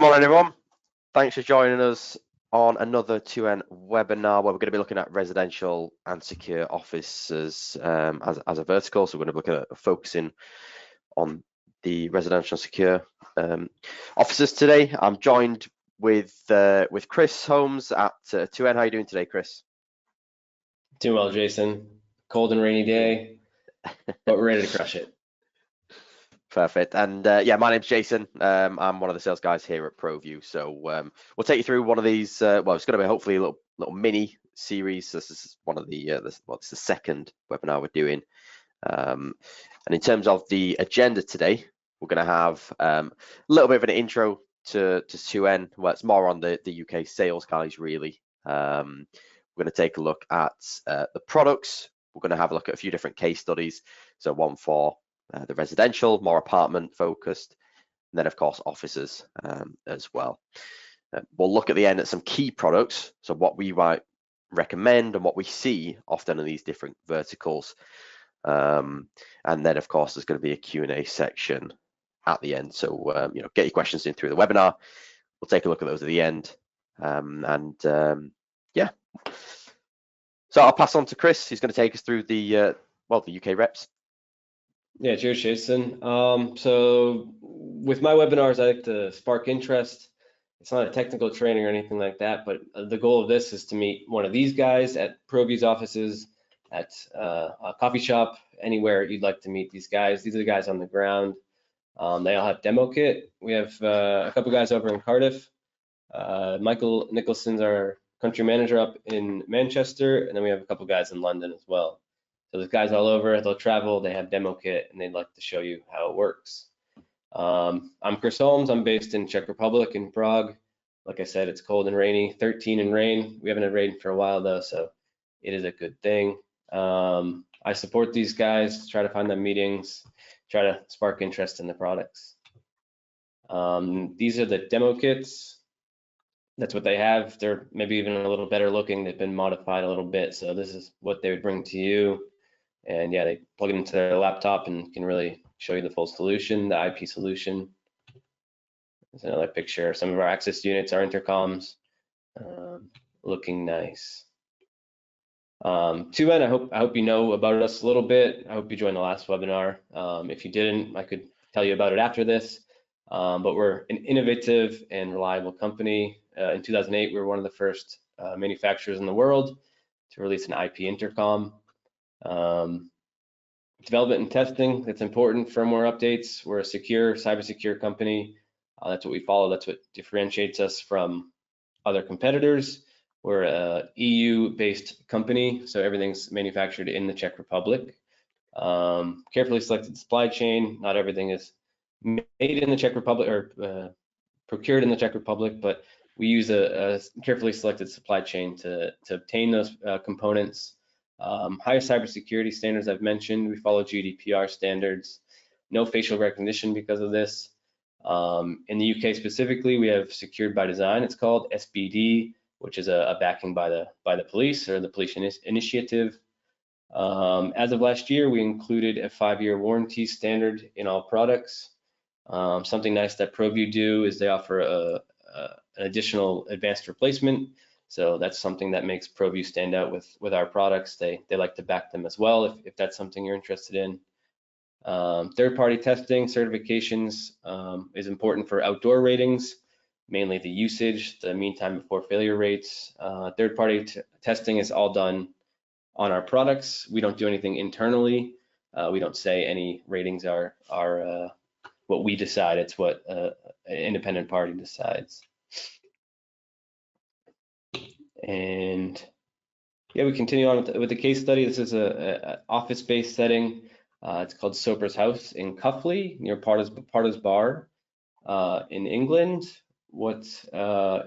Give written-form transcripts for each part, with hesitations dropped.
morning, everyone. Thanks for joining us on another 2N webinar where we're going to be looking at residential and secure offices as a vertical. So we're going to look at focusing on the residential and secure offices today. I'm joined with Chris Holmes at 2N. How are you doing today, Chris? Doing well, Jason. Cold and rainy day, but we're ready to crush it. Perfect. And yeah, my name's Jason. I'm one of the sales guys here at ProView. So we'll take you through one of these. Well, it's going to be hopefully a little mini series. This is one of the it's the second webinar we're doing. And in terms of the agenda today, we're going to have a little bit of an intro to 2N. Well, it's more on the UK sales guys really. We're going to take a look at the products. We're going to have a look at a few different case studies. So one for the residential, more apartment focused, and then of course offices as well. We'll look at the end at some key products, so what we might recommend and what we see often in these different verticals. And then of course there's going to be a Q&A section at the end. So get your questions in through the webinar. We'll take a look at those at the end. Yeah. So I'll pass on to Chris. He's going to take us through the UK reps. Yeah, cheers, Jason. So with my webinars, I like to spark interest. It's not a technical training or anything like that, but the goal of this is to meet one of these guys at ProView's offices, at a coffee shop, anywhere you'd like to meet these guys. These are the guys on the ground. They all have demo kit. We have a couple guys over in Cardiff. Michael Nicholson's our country manager up in Manchester, and then we have a couple guys in London as well. So there's guys all over, they'll travel, they have demo kit, and they'd like to show you how it works. I'm Chris Holmes, I'm based in Czech Republic, in Prague. Like I said, it's cold and rainy, 13 in rain. We haven't had rain for a while though, so it is a good thing. I support these guys, try to find them meetings, try to spark interest in the products. These are the demo kits. That's what they have. They're maybe even a little better looking. They've been modified a little bit. So this is what they would bring to you. And yeah, they plug it into their laptop and can really show you the full solution, the IP solution. There's another picture. Some of our access units, our intercoms, looking nice. 2N, I hope you know about us a little bit. I hope you joined the last webinar. If you didn't, I could tell you about it after this. But we're an innovative and reliable company. In 2008, we were one of the first manufacturers in the world to release an IP intercom. Development and testing, that's important. Firmware updates, we're a secure, cyber-secure company. That's what we follow. That's what differentiates us from other competitors. We're a EU-based company, so everything's manufactured in the Czech Republic. Carefully selected supply chain. Not everything is made in the Czech Republic or procured in the Czech Republic, but we use a carefully selected supply chain to obtain those components. Higher cybersecurity standards I've mentioned. We follow GDPR standards. No facial recognition because of this. In the UK specifically, we have secured by design. It's called SBD, which is a backing by the police or the police initiative. As of last year, we included a 5-year warranty standard in all products. Something nice that ProView do is they offer an additional advanced replacement. So that's something that makes ProView stand out with our products. They like to back them as well if that's something you're interested in. Third-party testing certifications is important for outdoor ratings, mainly the usage, the mean time before failure rates. Third-party testing is all done on our products. We don't do anything internally. We don't say any ratings are what we decide. It's what an independent party decides. And yeah, we continue on with the case study. This is a office-based setting. It's called Soper's House in Cuffley, near Parta's Bar in England. What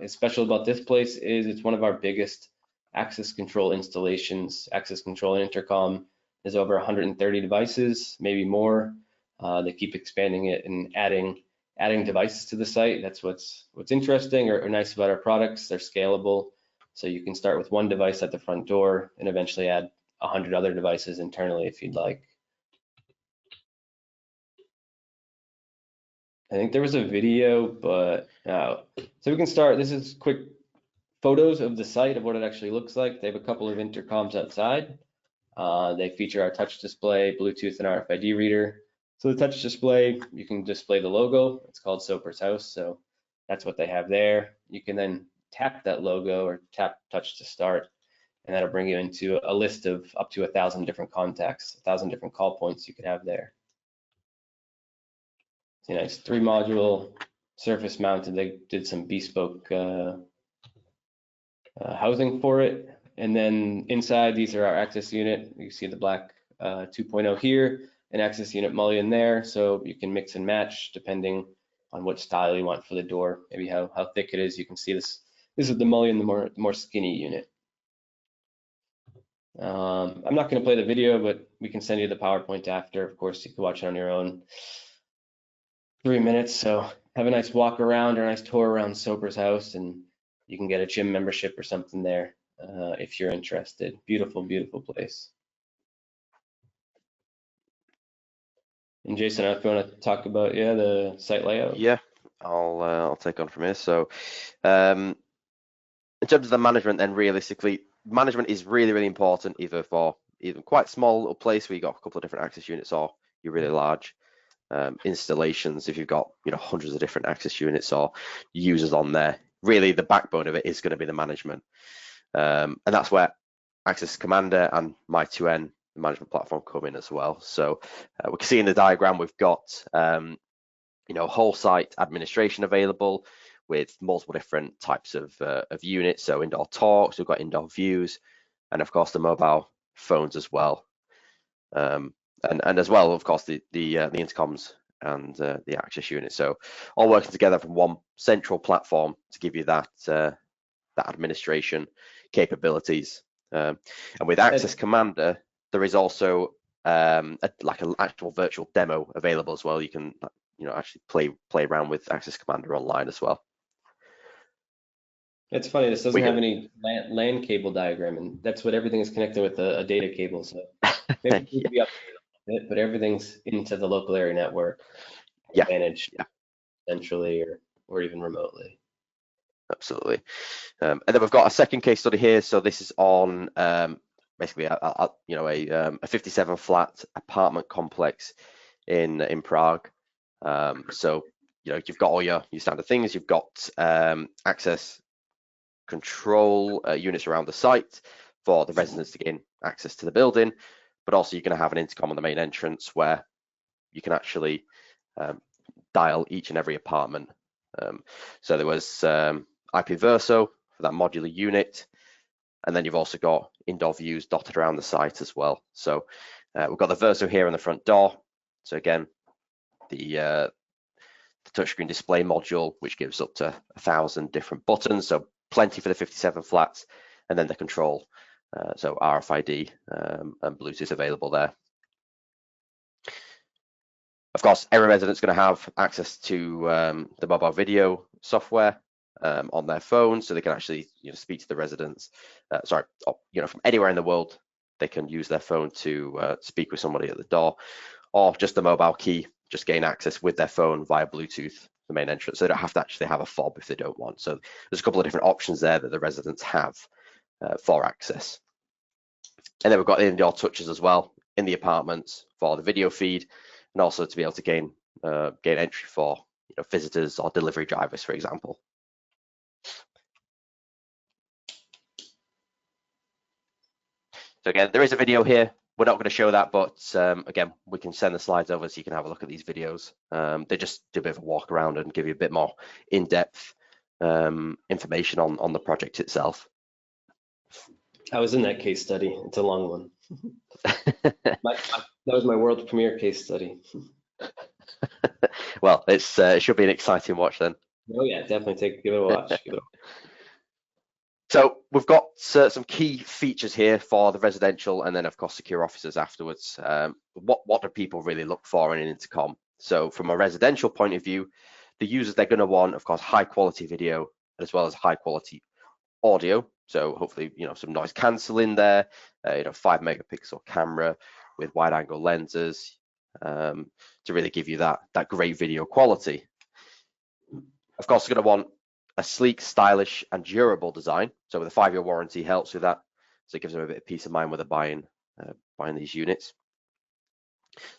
is special about this place is it's one of our biggest access control installations. Access control and intercom is over 130 devices, maybe more. They keep expanding it and adding devices to the site. That's what's interesting or nice about our products. They're scalable. So you can start with one device at the front door and eventually add 100 other devices internally if you'd like. I think there was a video, but so we can start. This is quick photos of the site of what it actually looks like. They have a couple of intercoms outside. They feature our touch display, Bluetooth, and RFID reader. So the touch display, you can display the logo. It's called Soper's House. So that's what they have there. You can then tap that logo or tap touch to start, and that'll bring you into a list of up to 1,000 different contacts, 1,000 different call points you could have there. It's a nice 3-module surface mounted. They did some bespoke housing for it. And then inside, these are our access unit. You see the black 2.0 here, an access unit mullion there. So you can mix and match depending on what style you want for the door, maybe how thick it is. You can see this. This is the mullion, the more skinny unit. I'm not going to play the video, but we can send you the PowerPoint after. Of course, you can watch it on your own. 3 minutes. So have a nice walk around or a nice tour around Soper's house, and you can get a gym membership or something there if you're interested. Beautiful, beautiful place. And Jason, if you want to talk about the site layout. Yeah, I'll take on from here. So in terms of the management, then realistically, management is really, really important, either for even quite small little place where you got a couple of different access units, or you're really large installations. If you've got hundreds of different access units or users on there, really the backbone of it is going to be the management, and that's where Access Commander and My2N, the management platform, come in as well. So we can see in the diagram we've got whole site administration available with multiple different types of units. So indoor talks, we've got indoor views, and of course the mobile phones as well. And as well, of course, the intercoms and the access unit. So all working together from one central platform to give you that administration capabilities. And with Access Commander, there is also like an actual virtual demo available as well. You can actually play around with Access Commander online as well. It's funny, this doesn't have any LAN cable diagram, and that's what everything is connected with, a data cable. So maybe it could be updated a bit, but everything's into the local area network, managed centrally or even remotely. Absolutely. And then we've got a second case study here. So this is on basically a 57 flat apartment complex in Prague. So you've got all your standard things. You've got access control units around the site for the residents to gain access to the building, but also you're going to have an intercom on the main entrance where you can actually dial each and every apartment. So there was IP Verso for that modular unit, and then you've also got indoor views dotted around the site as well. So we've got the Verso here on the front door. So again, the touchscreen display module, which gives up to 1,000 different buttons. So plenty for the 57 flats, and then the control, so RFID and Bluetooth available there. Of course, every resident's going to have access to the mobile video software on their phone, so they can actually speak to the residents. From anywhere in the world, they can use their phone to speak with somebody at the door, or just the mobile key, just gain access with their phone via Bluetooth, the main entrance. So they don't have to actually have a fob if they don't want. So there's a couple of different options there that the residents have for access. And then we've got the indoor touches as well in the apartments for the video feed, and also to be able to gain entry for visitors or delivery drivers, for example. So again, there is a video here. We're not going to show that, but again, we can send the slides over so you can have a look at these videos. They just do a bit of a walk around and give you a bit more in-depth information on the project itself. I was in that case study. It's a long one. That was my world premiere case study. Well, it should be an exciting watch then. Oh yeah, definitely give it a watch. So we've got some key features here for the residential, and then of course secure offices afterwards. What do people really look for in an intercom? So from a residential point of view, the users, they're going to want, of course, high quality video as well as high quality audio. So hopefully, some noise cancelling there, 5 megapixel camera with wide angle lenses to really give you that great video quality. Of course, you're going to want a sleek, stylish, and durable design. So with a 5-year warranty helps with that. So it gives them a bit of peace of mind when they're buying these units.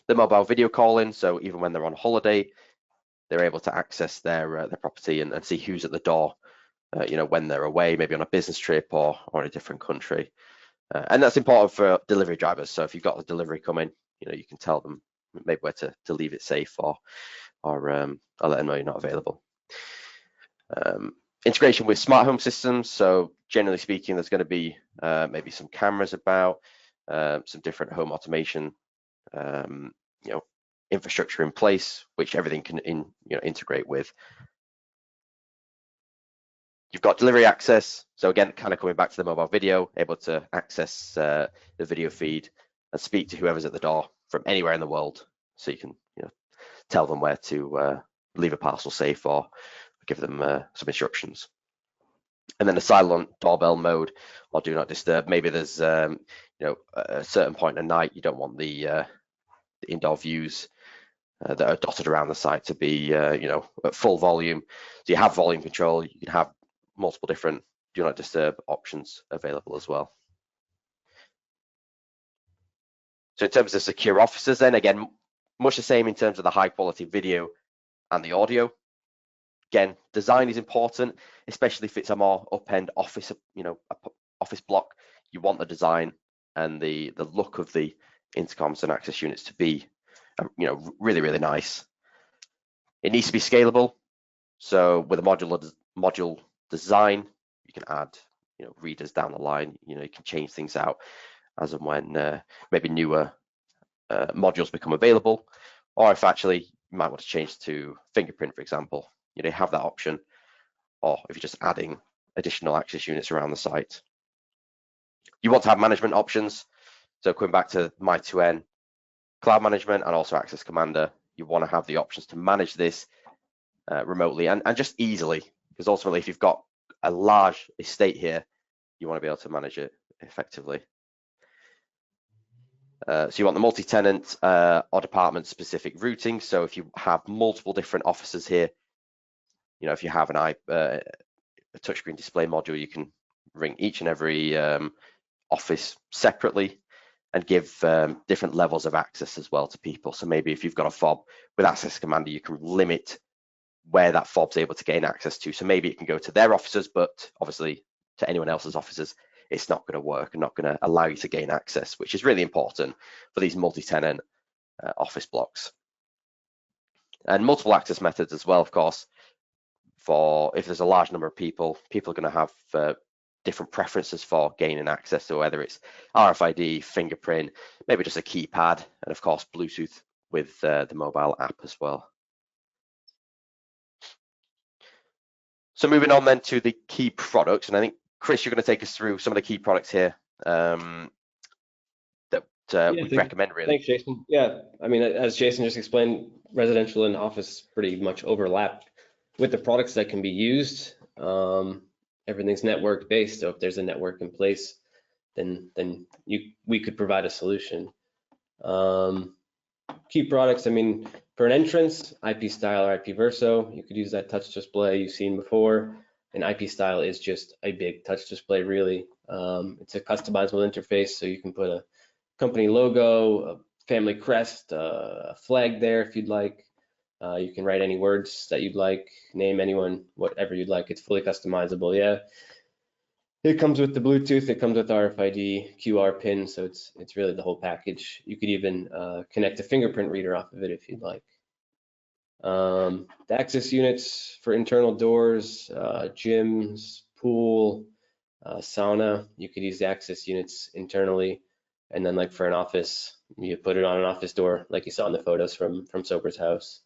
The mobile video calling, so even when they're on holiday, they're able to access their property and see who's at the door, when they're away, maybe on a business trip or in a different country. And that's important for delivery drivers. So if you've got a delivery coming, you can tell them maybe where to leave it safe or let them know you're not available. Integration with smart home systems. So generally speaking, there's going to be maybe some cameras about, some different home automation, infrastructure in place, which everything can integrate with. You've got delivery access. So again, kind of coming back to the mobile video, able to access the video feed and speak to whoever's at the door from anywhere in the world. So you can tell them where to leave a parcel safe or give them some instructions. And then a silent doorbell mode or do not disturb. Maybe there's a certain point at night you don't want the indoor views that are dotted around the site to be at full volume. So you have volume control. You can have multiple different do not disturb options available as well. So in terms of secure offices, then again, much the same in terms of the high quality video and the audio. Again, design is important, especially if it's a more up-end office, office block. You want the design and the look of the intercoms and access units to be, really, really nice. It needs to be scalable. So with a module design, you can add, readers down the line. You can change things out as and when maybe newer modules become available, or if actually you might want to change to fingerprint, for example. You have that option, or if you're just adding additional access units around the site. You want to have management options. So coming back to My2N, cloud management and also Access Commander, you want to have the options to manage this remotely and just easily, because ultimately if you've got a large estate here, you want to be able to manage it effectively. So you want the multi-tenant or department-specific routing. So if you have multiple different offices here, if you have a touchscreen display module, you can ring each and every office separately and give different levels of access as well to people. So maybe if you've got a fob with Access Commander, you can limit where that fob's able to gain access to. So maybe it can go to their offices, but obviously to anyone else's offices, it's not going to work and not going to allow you to gain access, which is really important for these multi-tenant office blocks. And multiple access methods as well, of course, for if there's a large number of people are going to have different preferences for gaining access. So whether it's RFID, fingerprint, maybe just a keypad, and of course, Bluetooth with the mobile app as well. So moving on then to the key products, and I think, Chris, you're going to take us through some of the key products here that we recommend, really. Thanks, Jason. Yeah, I mean, as Jason just explained, residential and office pretty much overlap with the products that can be used. Everything's network based, so if there's a network in place, then we could provide a solution. Key products, I mean, for an entrance, IP style or IP verso, you could use that touch display you've seen before. And IP style is just a big touch display, really. It's a customizable interface, so you can put a company logo, a family crest, a flag there if you'd like. You can write any words that you'd like, name anyone, whatever you'd like. It's fully customizable, yeah. It comes with the Bluetooth, it comes with RFID, QR pin, so it's really the whole package. You could even connect a fingerprint reader off of it if you'd like. The access units for internal doors, gyms, pool, sauna, you could use the access units internally. And then like for an office, you put it on an office door like you saw in the photos from Soper's house.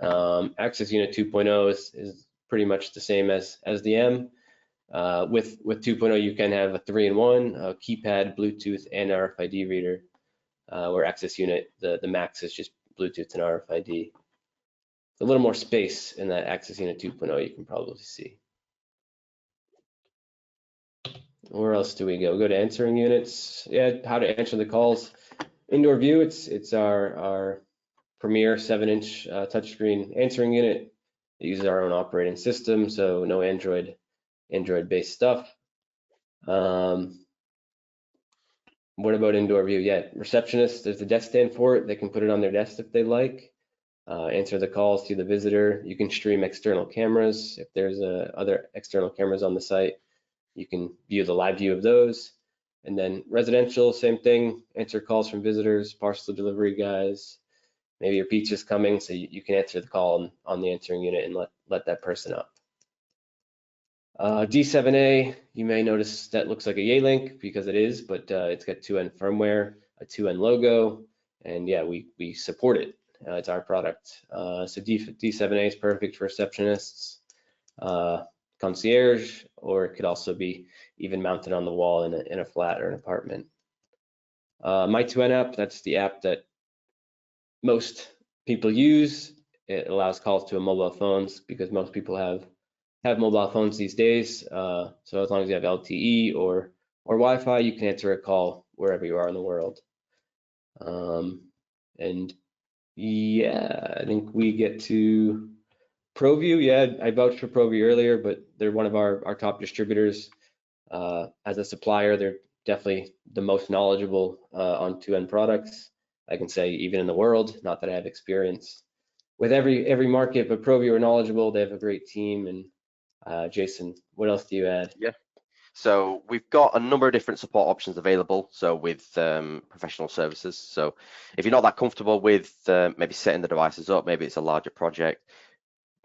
Access unit 2.0 is pretty much the same as the M. With 2.0, you can have a 3-in-1, keypad, Bluetooth, and RFID reader, where access unit, the max is just Bluetooth and RFID. A little more space in that access unit 2.0, you can probably see. Where else do we go? Go to answering units. Yeah, how to answer the calls. Indoor view, it's our premier 7-inch touchscreen answering unit. It uses our own operating system, so no Android-based stuff. What about indoor view? Yeah, receptionist, there's a desk stand for it. They can put it on their desk if they like. Answer the calls to the visitor. You can stream external cameras. If there's other external cameras on the site, you can view the live view of those. And then residential, same thing, answer calls from visitors, parcel delivery guys. Maybe your pizza's coming, so you can answer the call on the answering unit and let that person up. D7A, you may notice that looks like a Yealink because it is, but it's got 2N firmware, a 2N logo, and yeah, we support it. It's our product. So D7A is perfect for receptionists, concierge, or it could also be even mounted on the wall in a flat or an apartment. My 2N app, that's the app that most people use. It allows calls to mobile phones because most people have mobile phones these days. So as long as you have LTE or Wi-Fi, you can answer a call wherever you are in the world. And yeah, I think we get to ProView. Yeah, I vouched for ProView earlier, but they're one of our top distributors. As a supplier, they're definitely the most knowledgeable on 2N products. I can say even in the world, not that I have experience with every market, but ProView are knowledgeable. They have a great team. And Jason, what else do you add? Yeah. So we've got a number of different support options available. So with professional services. So if you're not that comfortable with maybe setting the devices up, maybe it's a larger project,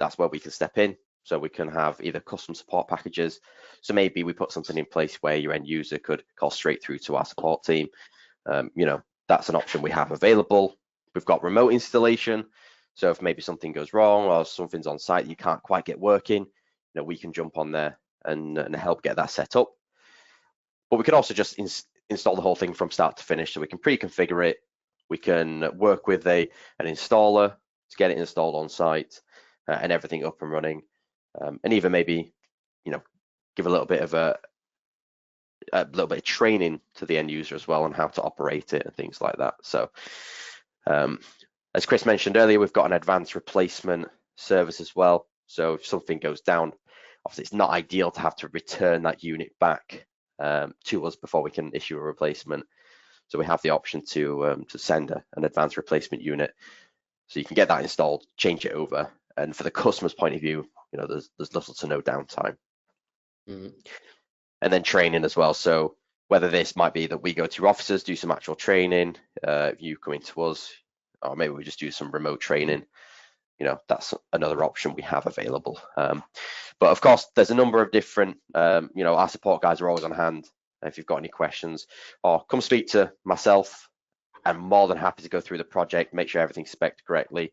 that's where we can step in. So we can have either custom support packages. So maybe we put something in place where your end user could call straight through to our support team. That's an option we have available. We've got remote installation. So if maybe something goes wrong or something's on site that you can't quite get working, we can jump on there and help get that set up. But we can also just install the whole thing from start to finish. So we can pre-configure it. We can work with an installer to get it installed on site and everything up and running. And even maybe, give a little bit of training to the end user as well on how to operate it and things like that. So as Chris mentioned earlier, we've got an advanced replacement service as well. So if something goes down, obviously it's not ideal to have to return that unit back to us before we can issue a replacement. So we have the option to send an advanced replacement unit. So you can get that installed, change it over, and for the customer's point of view, there's little to no downtime. Mm-hmm. And then training as well. So whether this might be that we go to your offices, do some actual training, you come into us, or maybe we just do some remote training. That's another option we have available. But of course, there's a number of different, our support guys are always on hand if you've got any questions, or come speak to myself. I'm more than happy to go through the project, make sure everything's spec'd correctly.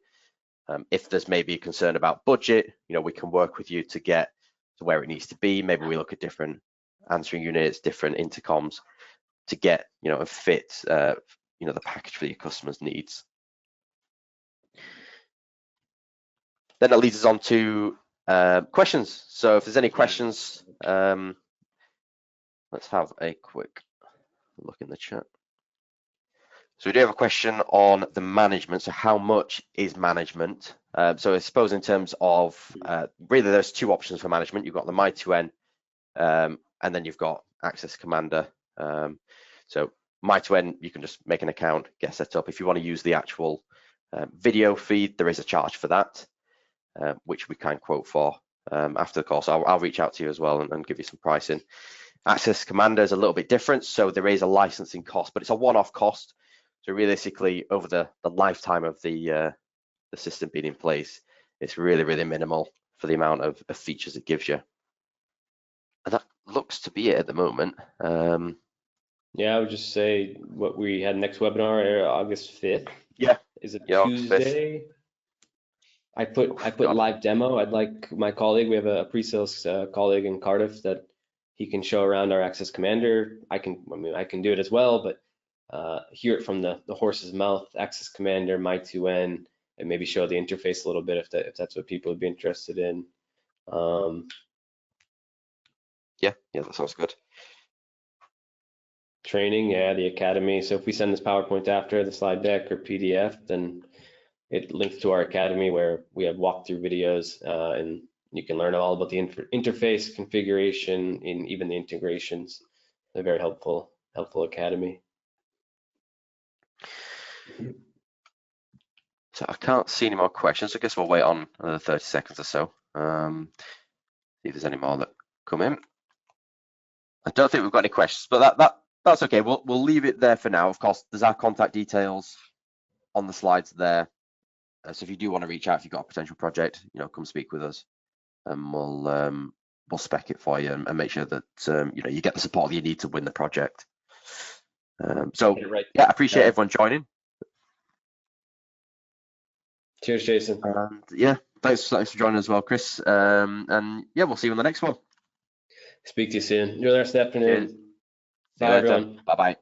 If there's maybe a concern about budget, we can work with you to get to where it needs to be. Maybe we look at different answering units, different intercoms to get, and fit, the package for your customers' needs. Then that leads us on to questions. So if there's any questions, let's have a quick look in the chat. So we do have a question on the management. So how much is management? So I suppose in terms of really there's two options for management. You've got the My2N and then you've got Access Commander. So My2N, you can just make an account, get set up. If you want to use the actual video feed, there is a charge for that, which we can quote for after the call. So I'll reach out to you as well and give you some pricing. Access Commander is a little bit different. So there is a licensing cost, but it's a one-off cost. So realistically, over the lifetime of the system being in place, it's really, really minimal for the amount of features it gives you. And that looks to be it at the moment. Yeah, I would just say what we had next webinar, August 5th. Yeah. Is it Yeah, Tuesday? I put live demo. I'd like my colleague, we have a pre-sales colleague in Cardiff that he can show around our Access Commander. I can do it as well, but hear it from the horse's mouth, Access Commander, My2N, and maybe show the interface a little bit if that's what people would be interested in. Yeah, that sounds good. Training, yeah, the academy. So if we send this PowerPoint after the slide deck or PDF, then it links to our academy where we have walkthrough videos, and you can learn all about the interface configuration and even the integrations. A very helpful academy. So I can't see any more questions. I guess we'll wait on another 30 seconds or so. See if there's any more that come in. I don't think we've got any questions, but that's okay. We'll leave it there for now. Of course, there's our contact details on the slides there. So if you do want to reach out, if you've got a potential project, come speak with us, and we'll spec it for you and make sure that you get the support that you need to win the project. So Right. yeah, I appreciate everyone joining. Cheers, Jason. And yeah, thanks for joining as well, Chris. And yeah, we'll see you on the next one. Speak to you soon. Enjoy the rest of the afternoon. Cheers. Bye, everyone. Bye bye.